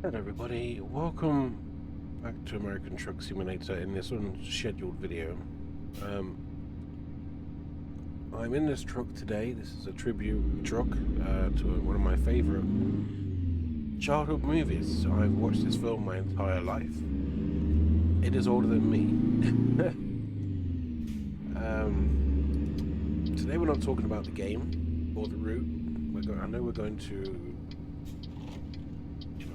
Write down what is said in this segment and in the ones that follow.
Hello everybody, welcome back to American Truck Simulator in this unscheduled video. I'm in this truck today. This is a tribute truck to one of my favourite childhood movies. I've watched this film my entire life. It is older than me. Today we're not talking about the game or the route. I know we're going to...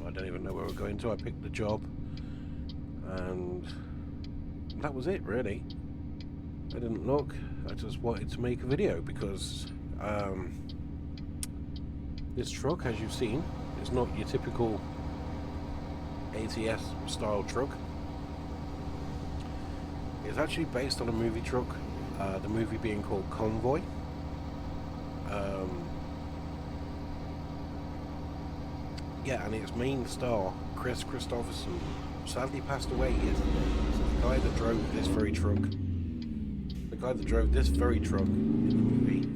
I don't even know where we're going to. I picked the job and that was it, really. I didn't look. I just wanted to make a video because this truck, as you've seen, is not your typical ATS style truck. It's actually based on a movie truck, the movie being called Convoy. Yeah, and its main star, Kris Kristoferson, sadly passed away yesterday. So the guy that drove this very truck, in the movie,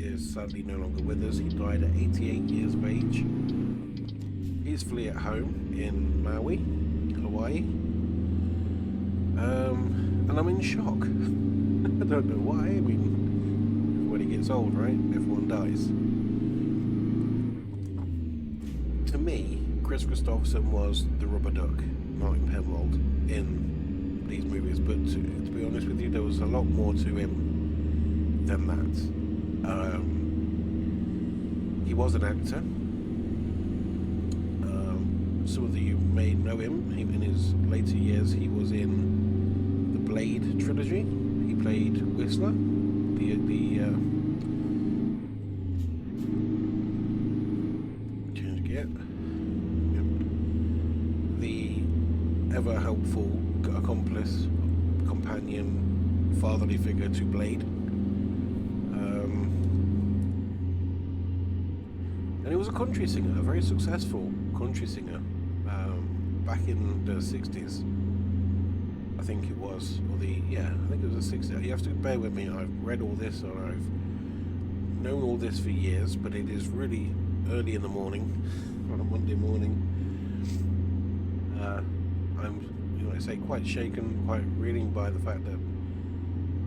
is sadly no longer with us. He died at 88 years of age, peacefully at home in Maui, Hawaii. And I'm in shock. I don't know why. I mean, when he gets old, right? Everyone dies. To me, Kris Kristoferson was the rubber duck, Martin Penwald, in these movies. But to be honest with you, there was a lot more to him than that. He was an actor. Some of you may know him. In his later years, he was in the Blade trilogy. He played Whistler, the ever helpful accomplice, companion, fatherly figure to Blade. And he was a country singer, a very successful country singer, back in the 60s. I think it was, I think it was the 60s. You have to bear with me. I've read all this, or I've known all this for years, but it is really early in the morning on a Monday morning. I'm, I say, quite shaken, quite reeling by the fact that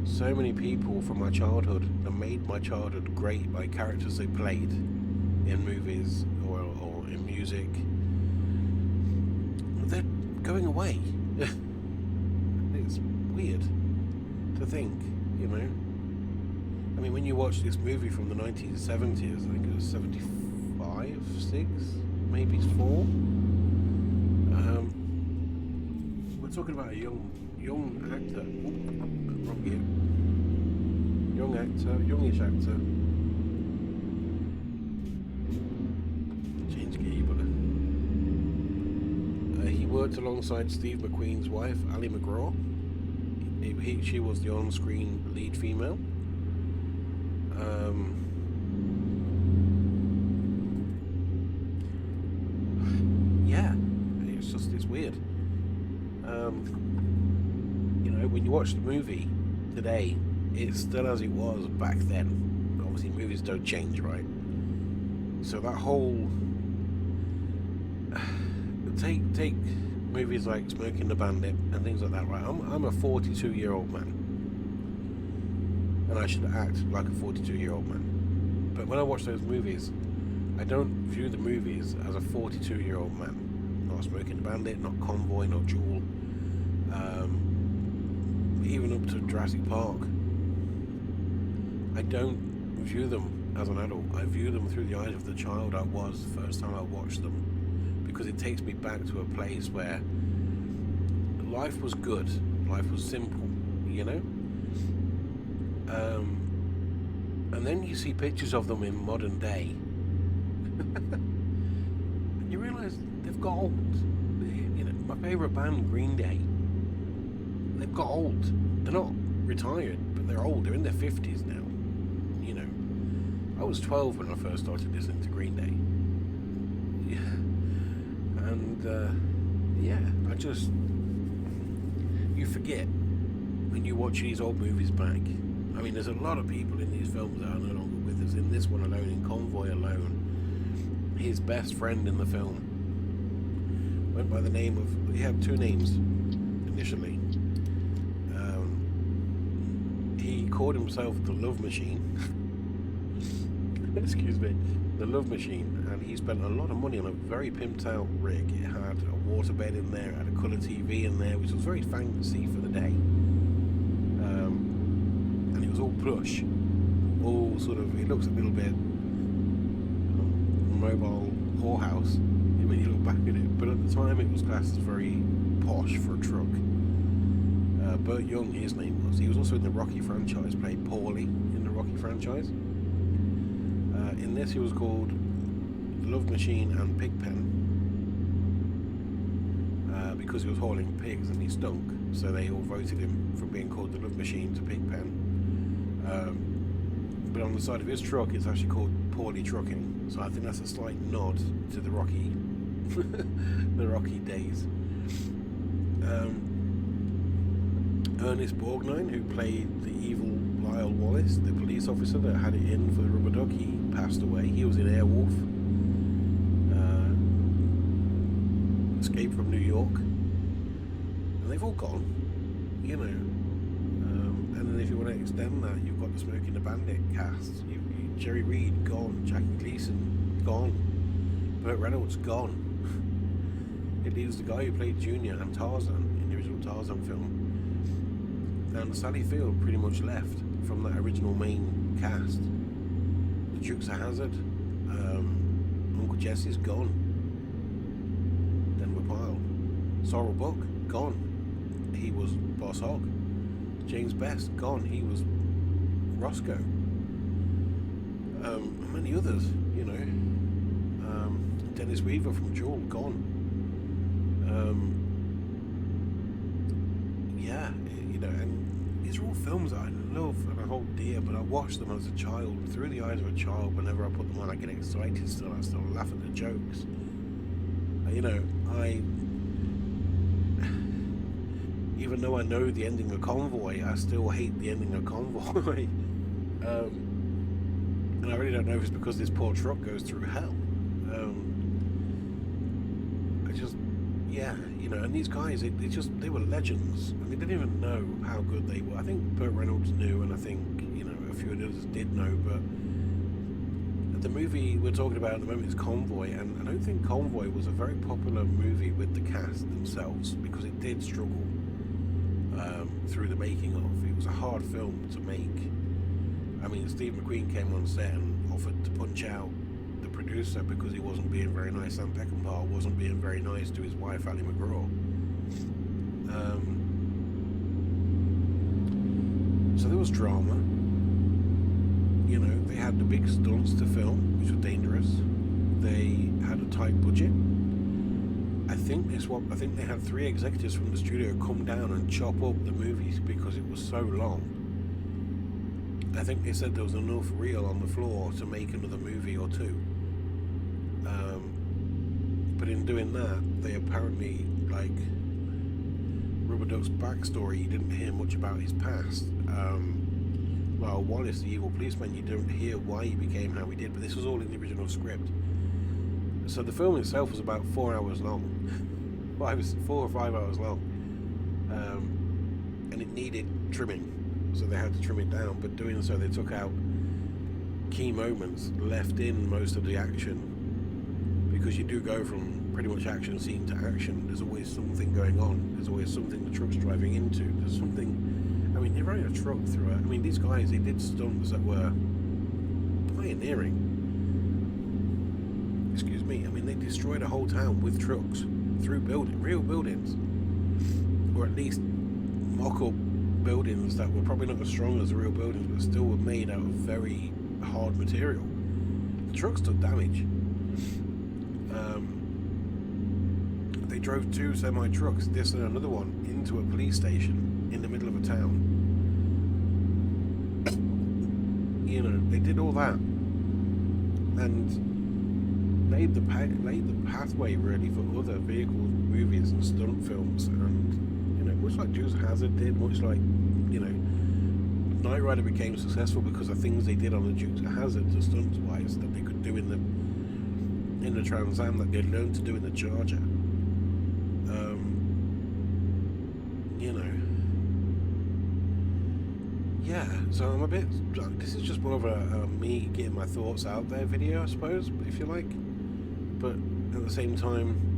so many people from my childhood that made my childhood great by characters they played in movies or in music, they're going away. It's weird to think, I mean, when you watch this movie from the 1970s, I think it was 75, 6, maybe 4. We're talking about a young actor. Wrong year. Youngish actor. Change key, but he worked alongside Steve McQueen's wife, Ali McGraw. She was the on-screen lead female. Yeah, it's weird. When you watch the movie today, it's still as it was back then. Obviously, movies don't change, right? So that whole take movies like Smoking the Bandit and things like that, right? I'm a 42-year-old man, and I should act like a 42-year-old man. But when I watch those movies, I don't view the movies as a 42-year-old man. Not Smoking the Bandit, not Convoy, not Jewel. Even up to Jurassic Park, I don't view them as an adult. I view them through the eyes of the child I was the first time I watched them, because it takes me back to a place where life was good, life was simple, and then you see pictures of them in modern day and you realise they've got old. My favourite band, Green Day, they've got old. They're not retired, but they're old. They're in their 50s now. I was 12 when I first started listening to Green Day. Yeah. And you forget when you watch these old movies back. I mean, there's a lot of people in these films that are no longer with us. In this one alone, in Convoy alone, his best friend in the film went by the name of, he had two names initially. He called himself the Love Machine. Excuse me, the Love Machine, and he spent a lot of money on a very pimped out rig. It had a waterbed in there, it had a colour TV in there, which was very fancy for the day. And it was all plush, all sort of, it looks a little bit mobile whorehouse when you look back at it, but at the time it was classed as very posh for a truck. Burt Young, his name was. He was also in the Rocky franchise, played Paulie in the Rocky franchise. In this he was called Love Machine and Pigpen, because he was hauling pigs and he stunk, so they all voted him from being called the Love Machine to Pigpen. But on the side of his truck it's actually called Paulie Trucking, so I think that's a slight nod to the Rocky the Rocky days. Ernest Borgnine, who played the evil Lyle Wallace, the police officer that had it in for the rubber duck, he passed away. He was in Airwolf, Escape from New York, and they've all gone, you know. And then if you want to extend that, you've got the Smoking the Bandit cast. Jerry Reed, gone. Jackie Gleason, gone. Burt Reynolds, gone. It leaves the guy who played Junior and Tarzan in the original Tarzan film. And Sally Field pretty much left from that original main cast. The Dukes of Hazzard, Uncle Jesse's gone. Denver Pyle. Sorrel Buck, gone. He was Boss Hogg. James Best, gone. He was Roscoe. Many others, you know. Dennis Weaver from Jewel, gone. Yeah, you know, and these are all films that I love and I hold dear, but I watched them as a child, through the eyes of a child. Whenever I put them on, I get excited still, I still laugh at the jokes. You know, even though I know the ending of Convoy, I still hate the ending of Convoy. And I really don't know if it's because this poor truck goes through hell. Yeah, you know, and these guys, they were legends, and they didn't even know how good they were. I think Burt Reynolds knew, and I think, you know, a few of the others did know, but the movie we're talking about at the moment is Convoy, and I don't think Convoy was a very popular movie with the cast themselves, because it did struggle through the making of. It was a hard film to make. I mean, Steve McQueen came on set and offered to punch out the producer because he wasn't being very nice. Sam Peckinpah wasn't being very nice to his wife, Ali McGraw. So there was drama. You know, they had the big stunts to film, which were dangerous. They had a tight budget. I think they had 3 executives from the studio come down and chop up the movies because it was so long. I think they said there was enough reel on the floor to make another movie or 2. But in doing that, they apparently, like, Rubber Duck's backstory, you didn't hear much about his past. Well, Wallace, the evil policeman, you don't hear why he became how he did, but this was all in the original script. So the film itself was about 4 hours long. 4 or 5 hours long. And it needed trimming, so they had to trim it down, but doing so they took out key moments, left in most of the action, because you do go from pretty much action scene to action. There's always something going on, there's always something the truck's driving into, there's something. I mean, they ran a truck through it. I mean, these guys, they did stunts that were pioneering. Excuse me. I mean, they destroyed a whole town with trucks through real buildings, or at least mock-up buildings that were probably not as strong as the real buildings, but still were made out of very hard material. The trucks took damage. They drove 2 semi-trucks, this and another one, into a police station in the middle of a town. You know, they did all that and laid the pathway really for other vehicles, movies and stunt films, and, you know, much like Dukes of Hazzard did, much like, you know, Knight Rider became successful because of things they did on the Dukes of Hazzard, the stunts wise, that they could do in the Trans Am that they learned to do in the Charger. yeah, so I'm a bit. This is just more of a me getting my thoughts out there video, I suppose, if you like. But at the same time,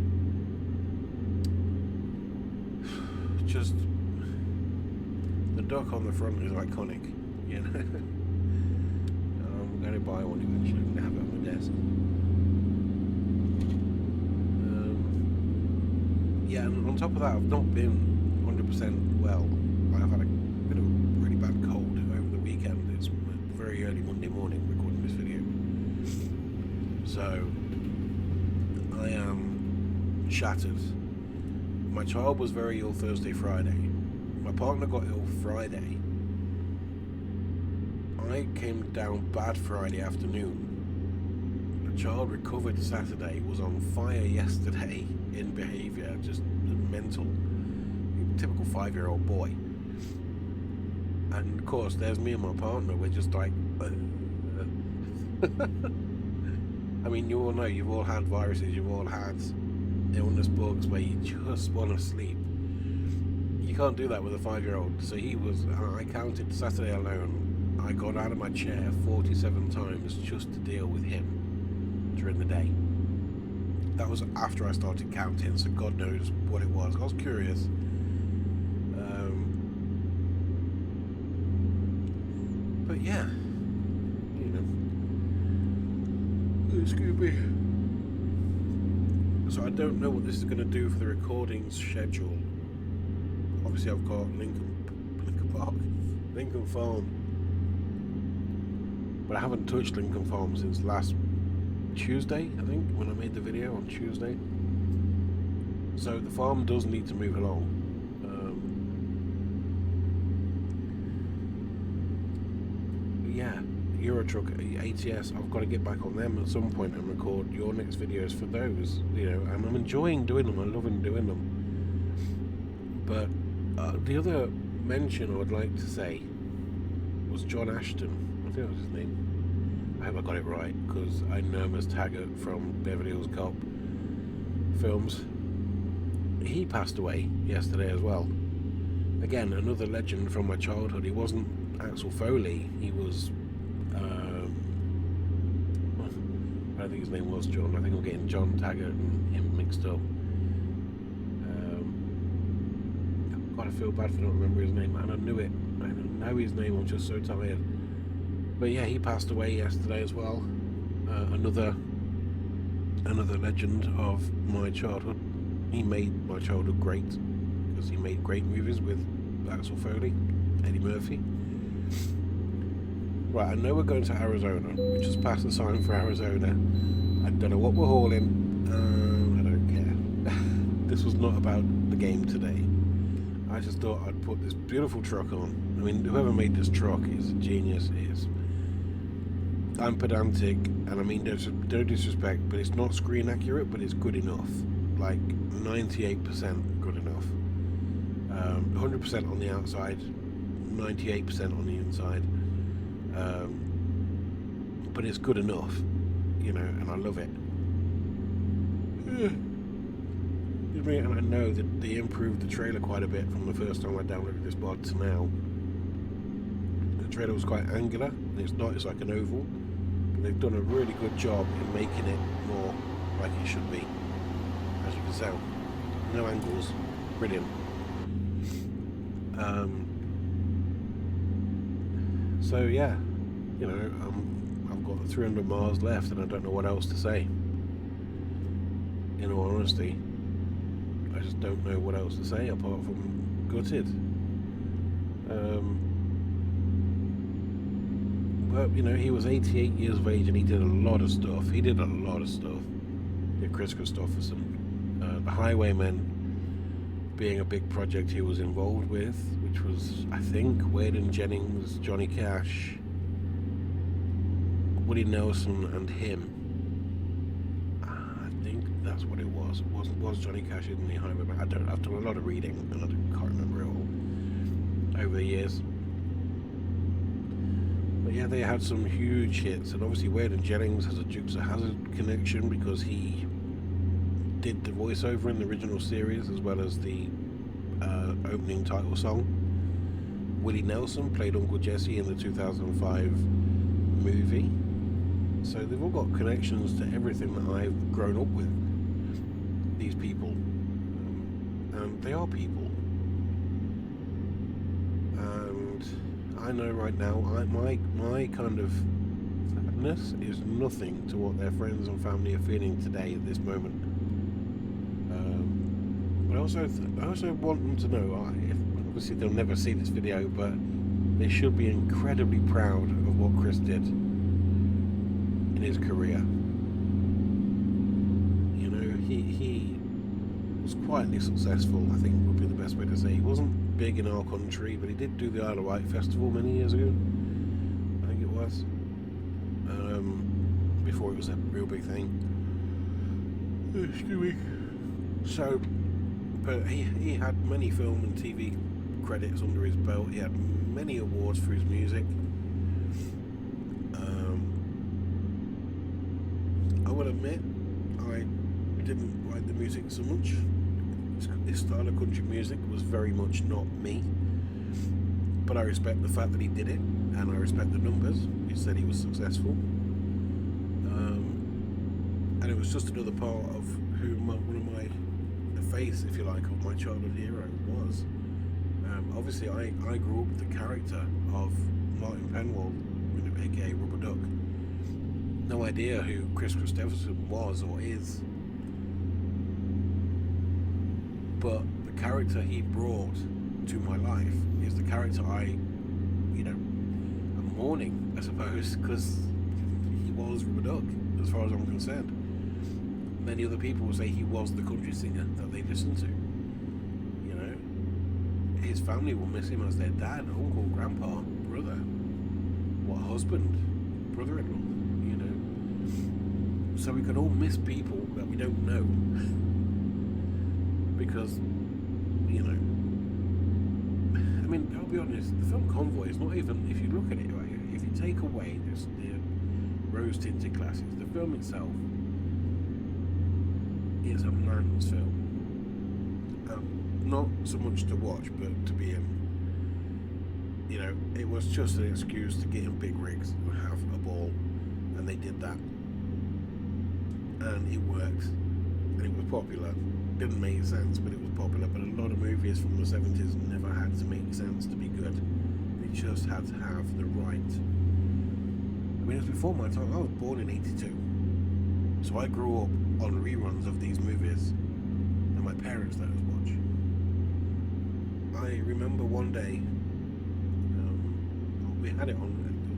just the duck on the front is iconic, you know. I'm going to buy one eventually. I'm going to have it on my desk. Yeah, and on top of that, I've not been 100% well. I've had a bit of a really bad cold over the weekend. It's very early Monday morning recording this video. So, I am shattered. My child was very ill Thursday, Friday. My partner got ill Friday. I came down bad Friday afternoon. The child recovered Saturday, was on fire yesterday in behaviour, just mental. Typical 5-year-old boy. And of course, there's me and my partner, we're just like... I mean, you all know, you've all had viruses, you've all had illness bugs where you just want to sleep. You can't do that with a 5-year-old. So he was, I counted Saturday alone, I got out of my chair 47 times just to deal with him during the day. That was after I started counting, so God knows what it was. I was curious. But yeah, you know, excuse me. So I don't know what this is going to do for the recording schedule. Obviously, I've got Lincoln Farm, but I haven't touched Lincoln Farm since last Tuesday, I think, when I made the video on Tuesday. So the farm does need to move along. Yeah, Eurotruck, ATS, I've got to get back on them at some point and record your next videos for those, you know, and I'm enjoying doing them, I'm loving doing them. But the other mention I would like to say was John Ashton, I think that was his name. I hope I got it right, because I know him as Taggart from Beverly Hills Cop films. He passed away yesterday as well. Again, another legend from my childhood. He wasn't Axel Foley, he was... I don't think his name was John. I think I'm getting John Taggart and him mixed up. God, I feel bad for not remembering his name, and I knew it. I know his name, I'm just so tired. But yeah, he passed away yesterday as well. Another legend of my childhood. He made my childhood great because he made great movies with Axel Foley, Eddie Murphy. Right, I know we're going to Arizona. We just passed the sign for Arizona. I don't know what we're hauling. I don't care. This was not about the game today. I just thought I'd put this beautiful truck on. I mean, whoever made this truck is a genius. I'm pedantic, and I mean, no disrespect, but it's not screen accurate, but it's good enough. Like 98% good enough. 100% on the outside, 98% on the inside. But it's good enough, you know, and I love it. And I know that they improved the trailer quite a bit from the first time I downloaded this mod to now. The trailer was quite angular, and it's like an oval, but they've done a really good job in making it more like it should be, as you can tell. No angles, brilliant. So yeah, you know, I've got 300 miles left, and I don't know what else to say. In all honesty, I just don't know what else to say apart from gutted. But you know, he was 88 years of age, and he did a lot of stuff. Kris Kristoferson, The Highwaymen being a big project he was involved with, which was, I think, Wade and Jennings, Johnny Cash, Woody Nelson, and him. I think that's what it was. It was Johnny Cash in The Highwaymen. I've done a lot of reading, and I can't remember it all over the years. But yeah, they had some huge hits, and obviously Wade and Jennings has a Dukes of Hazzard connection because he did the voiceover in the original series as well as the opening title song. Willie Nelson played Uncle Jesse in the 2005 movie. So they've all got connections to everything that I've grown up with. These people. And they are people. And I know right now, my kind of sadness is nothing to what their friends and family are feeling today at this moment. But I also want them to know, obviously they'll never see this video, but they should be incredibly proud of what Kris did in his career. You know, he was quietly successful, I think would be the best way to say. He wasn't big in our country, but he did do the Isle of Wight festival many years ago, I think it was, before it was a real big thing. Excuse me. So, but he had many film and TV credits under his belt. He had many awards for his music. I will admit, I didn't like the music so much. His style of country music was very much not me. But I respect the fact that he did it, and I respect the numbers. He said he was successful. And it was just another part of who one of my, the face, if you like, of my childhood hero was. Obviously, I grew up with the character of Martin Penwald, aka Rubber Duck. No idea who Kris Kristoferson was or is. But the character he brought to my life is the character I'm mourning, I suppose, because he was Rubber Duck, as far as I'm concerned. Many other people will say he was the country singer that they listened to. You know, his family will miss him as their dad, uncle, grandpa, brother, husband, brother-in-law. You know, so we can all miss people that we don't know because, you know. I mean, I'll be honest. The film Convoy is not even, if you look at it, right, if you take away the rose-tinted glasses, the film itself is a man's film. Not so much to watch, but to be in. You know, it was just an excuse to get in big rigs and have a ball, and they did that. And it worked, and it was popular. Didn't make sense, but it was popular. But a lot of movies from the 70s never had to make sense to be good. They just had to have the right. I mean, it was before my time. I was born in '82. So I grew up on reruns of these movies that my parents let us watch. I remember one day, we had it on,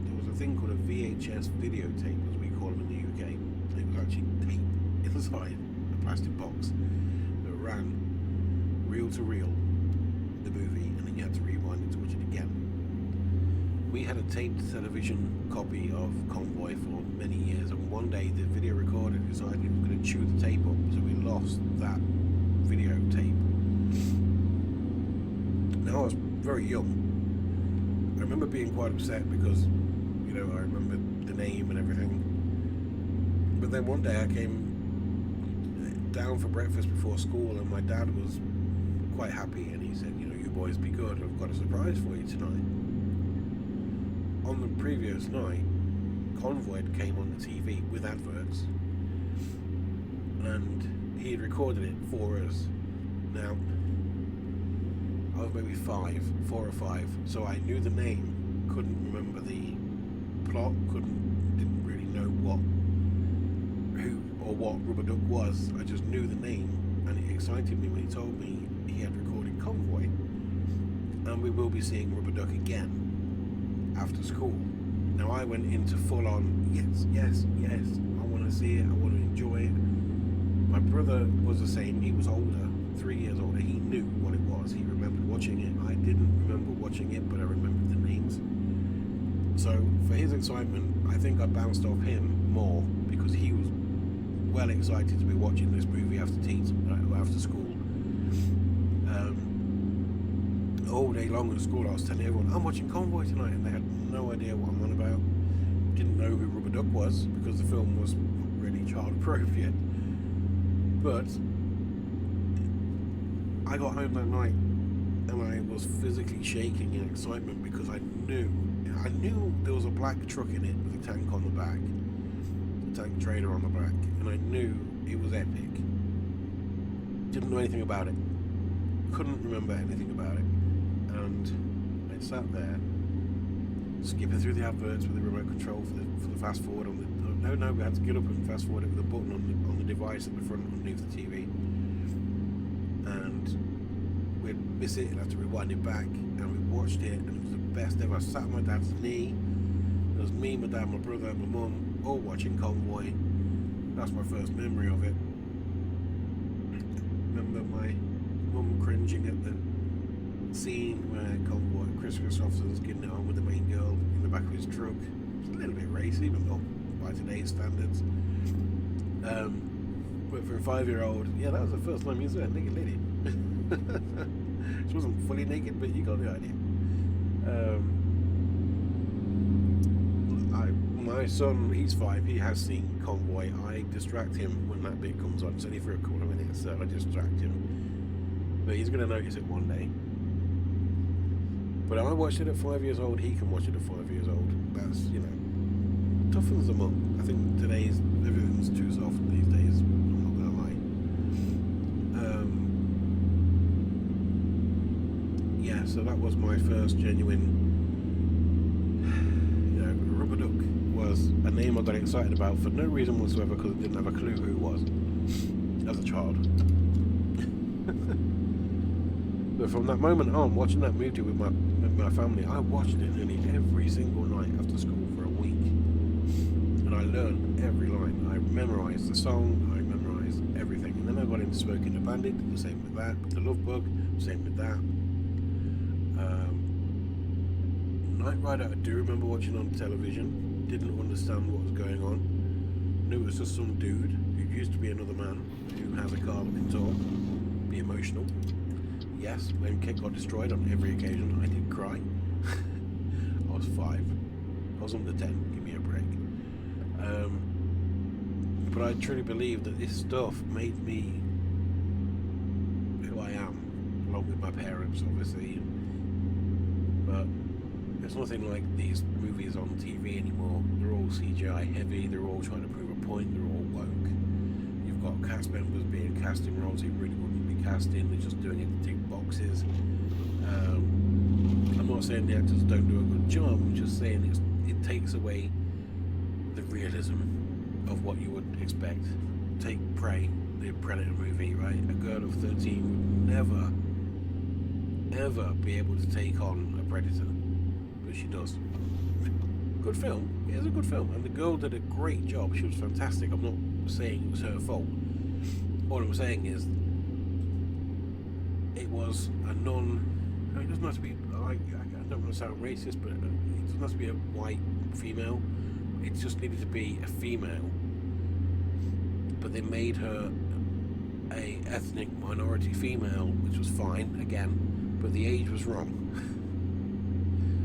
there was a thing called a VHS videotape, as we call them in the UK. It was actually tape inside a plastic box that ran reel to reel the movie, and then you had to rewind it to watch it again. We had a taped television copy of Convoy for many years, and one day the video recorder decided he was going to chew the tape up, so we lost that videotape. Now I was very young. I remember being quite upset because, you know, I remember the name and everything. But then one day I came down for breakfast before school, and my dad was quite happy, and he said, you know, you boys be good, I've got a surprise for you tonight. On the previous night, Convoy came on the TV with adverts, and he had recorded it for us. Now, I was maybe 4 or 5, so I knew the name, couldn't remember the plot, didn't really know who or what Rubber Duck was. I just knew the name, and it excited me when he told me he had recorded Convoy, and we will be seeing Rubber Duck again after school. Now I went into full on, yes, I want to see it, I want to enjoy it. My brother was the same, he was older, 3 years older, he knew what it was, he remembered watching it. I didn't remember watching it, but I remembered the names. So for his excitement, I think I bounced off him more because he was well excited to be watching this movie after school. All day long at school I was telling everyone, I'm watching Convoy tonight, and they had no idea what I'm on about. Didn't know who Rubber Duck was because the film was not really child appropriate. But I got home that night and I was physically shaking in excitement because I knew there was a black truck in it with a tank on the back, a tank trailer on the back, and I knew it was epic. Didn't know anything about it, couldn't remember anything about it, and I sat there skipping through the adverts with the remote control for the fast forward on the. No, we had to get up and fast forward it with a button on the device at the front underneath the TV, and we'd miss it and have to rewind it back, and we watched it, and it was the best ever. I sat on my dad's knee. It was me, my dad, my brother, and my mum all watching Convoy. That's my first memory of it. I remember my mum cringing at the scene where Convoy, Kris Kristoferson's getting it on with the main girl in the back of his truck. It's a little bit racy, but not by today's standards. But for a 5-year-old, yeah, that was the first time you saw a naked lady. She wasn't fully naked, but you got the idea. My son, he's 5, he has seen Convoy. I distract him when that bit comes on. It's only for a couple of minutes, so I distract him. But he's going to notice it one day. But I watched it at 5 years old, he can watch it at 5 years old. That's, toughens them up. I think today's, everything's too soft these days, I'm not going to lie. Yeah, so that was my first genuine, Rubber Duck was a name I got excited about for no reason whatsoever, because I didn't have a clue who it was as a child. But from that moment on, watching that movie with my family, I watched it nearly every single night after school for a week. And I learned every line. I memorized the song, I memorized everything. And then I got into Smoking the Bandit, the same with that. The Love Bug, same with that. Knight Rider, I do remember watching on television. Didn't understand what was going on. Knew it was just some dude who used to be another man who has a car that can talk, be emotional. Yes, when Kit got destroyed on every occasion, I did cry. I was 5. I was under 10, give me a break. But I truly believe that this stuff made me who I am, along with my parents, obviously. But there's nothing like these movies on TV anymore. They're all CGI heavy, they're all trying to prove a point, they're all woke. You've got cast members being cast in roles who really wouldn't be cast in, they're just doing it to tick boxes. I'm not saying the actors don't do a good job, I'm just saying it takes away the realism of what you would expect. Take Prey, the Predator movie, right? A girl of 13 would never, ever be able to take on a predator, but she does. Good film. It is a good film, and the girl did a great job. She was fantastic. I'm not saying it was her fault. All I'm saying is it was a it doesn't have to be, I don't want to sound racist, but it doesn't have to be a white female. It just needed to be a female, but they made her a ethnic minority female, which was fine again, but the age was wrong.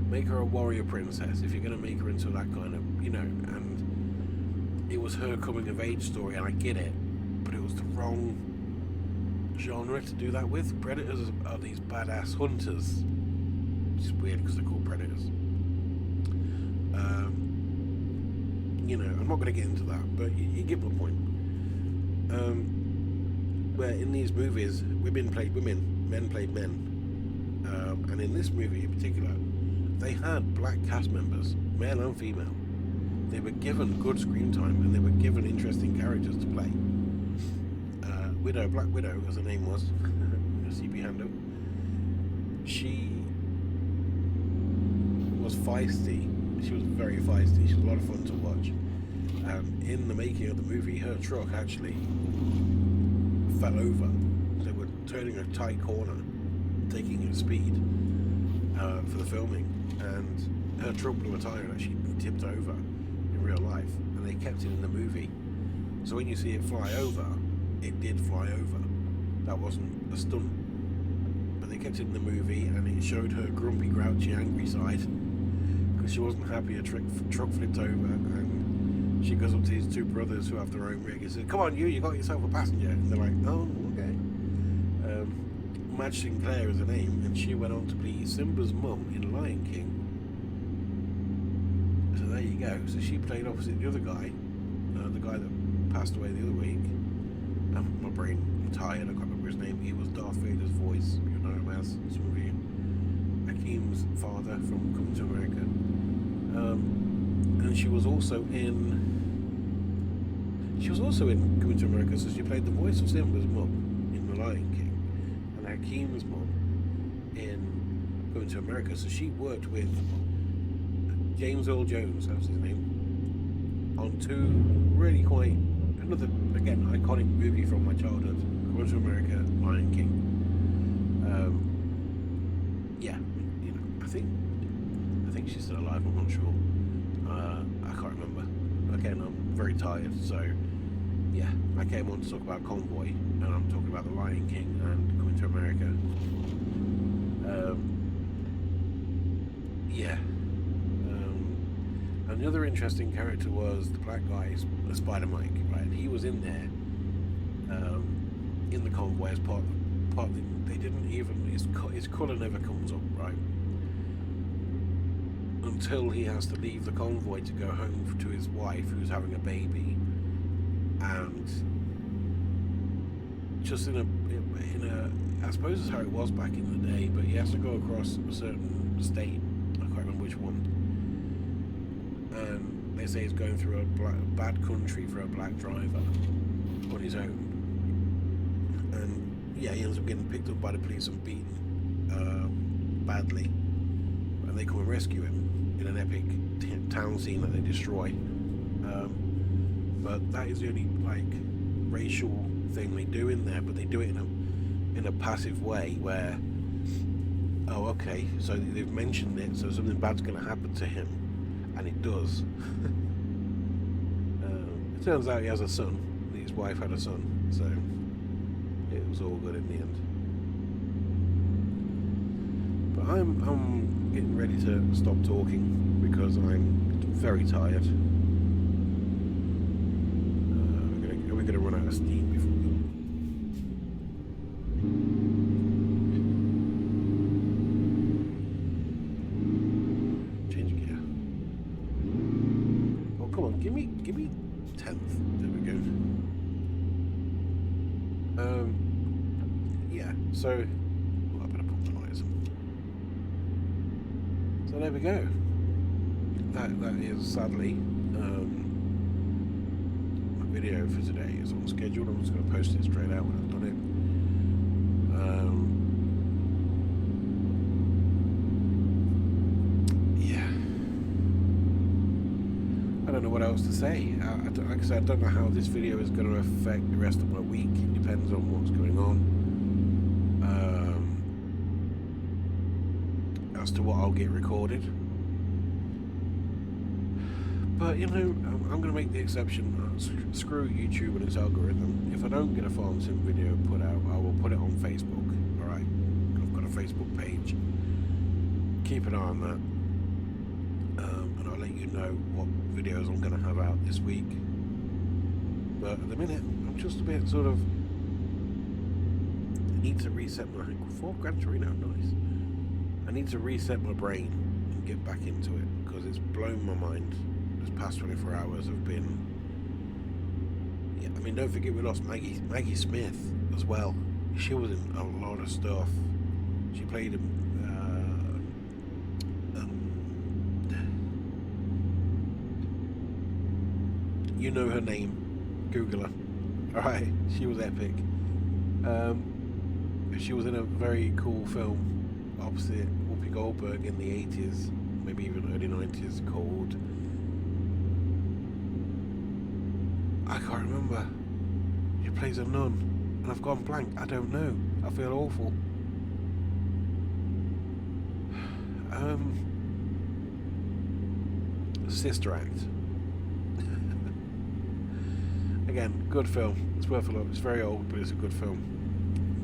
Make her a warrior princess if you're going to make her into that kind of, and it was her coming of age story, and I get it, but it was the wrong genre to do that with. Predators are these badass hunters, which is weird because they're called predators. I'm not going to get into that, but you get my point. Where in these movies, women played women, men played men, and in this movie in particular, they had black cast members, male and female. They were given good screen time, and they were given interesting characters to play. Black Widow, as her name was, CP Hando, she was feisty. She was very feisty. She was a lot of fun to watch. In the making of the movie, her truck actually fell over. They were turning a tight corner, taking it speed for the filming, and her truck blew a tire and actually tipped over in real life, and they kept it in the movie. So when you see it fly over, it did fly over. That wasn't a stunt, but they kept it in the movie, and it showed her grumpy, grouchy, angry side because she wasn't happy her truck flipped over, and she goes up to his two brothers who have their own rig and says, "Come on, you got yourself a passenger," and they're like, "Oh, okay." Madge Sinclair is her name, and she went on to be Simba's mum in Lion King. So there you go. So she played opposite the other guy, the guy that passed away the other week. My brain, I'm tired, I can't remember his name. He was Darth Vader's voice, you know him as, some of you. Akeem's father from Coming to America. And she was also in Coming to America, so she played the voice of Simba's mum in The Lion King, and Akeem's mum in Coming to America. So she worked with James Earl Jones, that was his name, on two really quite, another, again, iconic movie from my childhood, Coming to America, Lion King. Yeah, you know, I think she's still alive, I'm not sure. I can't remember. Again, I'm very tired, so yeah, I came on to talk about Convoy, and I'm talking about The Lion King and Coming to America. Yeah. And the other interesting character was the black guy, Spider Mike, right? And he was in there, in the Convoy as part of the, they didn't even, his colour never comes up, right? Until he has to leave the convoy to go home to his wife, who's having a baby, and just in a, I suppose it's how it was back in the day, but he has to go across a certain state, I can't remember which one, and they say he's going through a bad country for a black driver on his own, and yeah, he ends up getting picked up by the police and beaten badly, and they come and rescue him in an epic town scene that they destroy. But that is the only like racial thing they do in there, but they do it in a passive way where, oh okay, so they've mentioned it, so something bad's going to happen to him, and it does. It turns out he has a son, his wife had a son, so it was all good in the end. But I'm getting ready to stop talking because I'm very tired. We're going to run out of steam before we... Change gear. Oh, come on, give me 10th. There we go. Yeah, so... Well, I better put the noise on. So there we go. That is sadly my video for today is on schedule. I'm just going to post it straight out when I've done it. Yeah, I don't know what else to say. Like I said, I don't know how this video is going to affect the rest of my week. It depends on what's going on. As to what I'll get recorded. But you know, I'm going to make the exception. Screw YouTube and its algorithm. If I don't get a farm sim video put out, I will put it on Facebook. Alright, I've got a Facebook page. Keep an eye on that. And I'll let you know what videos I'm going to have out this week. But at the minute, I'm just a bit sort of... I need to reset my... Ford Gran Torino, nice. I need to reset my brain and get back into it because it's blown my mind. This past 24 hours have been... Yeah, I mean, don't forget we lost Maggie Smith as well. She was in a lot of stuff. She played you know her name, Google her. Alright, she was epic. She was in a very cool film opposite Whoopi Goldberg in the 80s, maybe even early 90s, called... I can't remember. She plays a nun, and I've gone blank. I don't know. I feel awful. Sister Act. Again, good film. It's worth a look. It's very old, but it's a good film.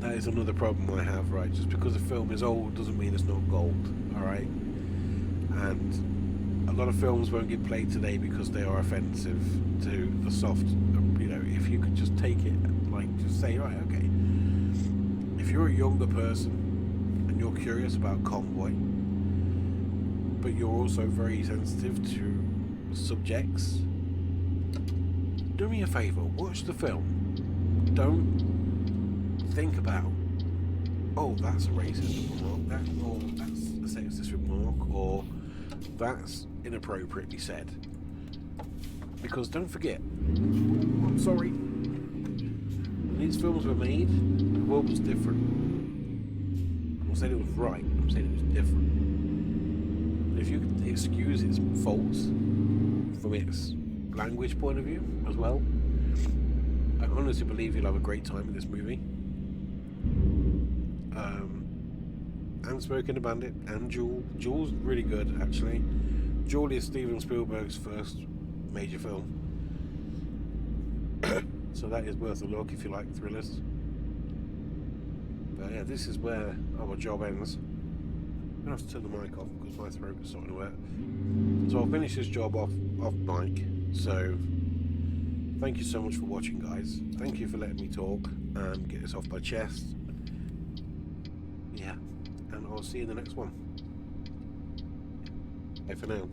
That is another problem I have, right? Just because a film is old doesn't mean it's not gold, alright? And a lot of films won't get played today because they are offensive to the soft, you know, if you could just take it, like, just say, right, okay, if if you're a younger person and you're curious about Convoy, but you're also very sensitive to subjects, do me a favour, watch the film. Don't think about, oh, that's a racist remark, or that's a sexist remark, or that's inappropriately said. Because don't forget, I'm sorry, when these films were made, the world was different. I'm not saying it was right, I'm saying it was different. And if you could excuse its faults from its language point of view as well, I honestly believe you'll have a great time with this movie. And Smoking the Bandit and Jewel. Jewel's really good, actually. Jewel is Steven Spielberg's first major film. So that is worth a look if you like thrillers. But yeah, this is where our job ends. I'm going to have to turn the mic off because my throat is starting to hurt. So I'll finish this job off mic. So thank you so much for watching, guys. Thank you for letting me talk and get this off my chest. Yeah, and I'll see you in the next one. Bye for now.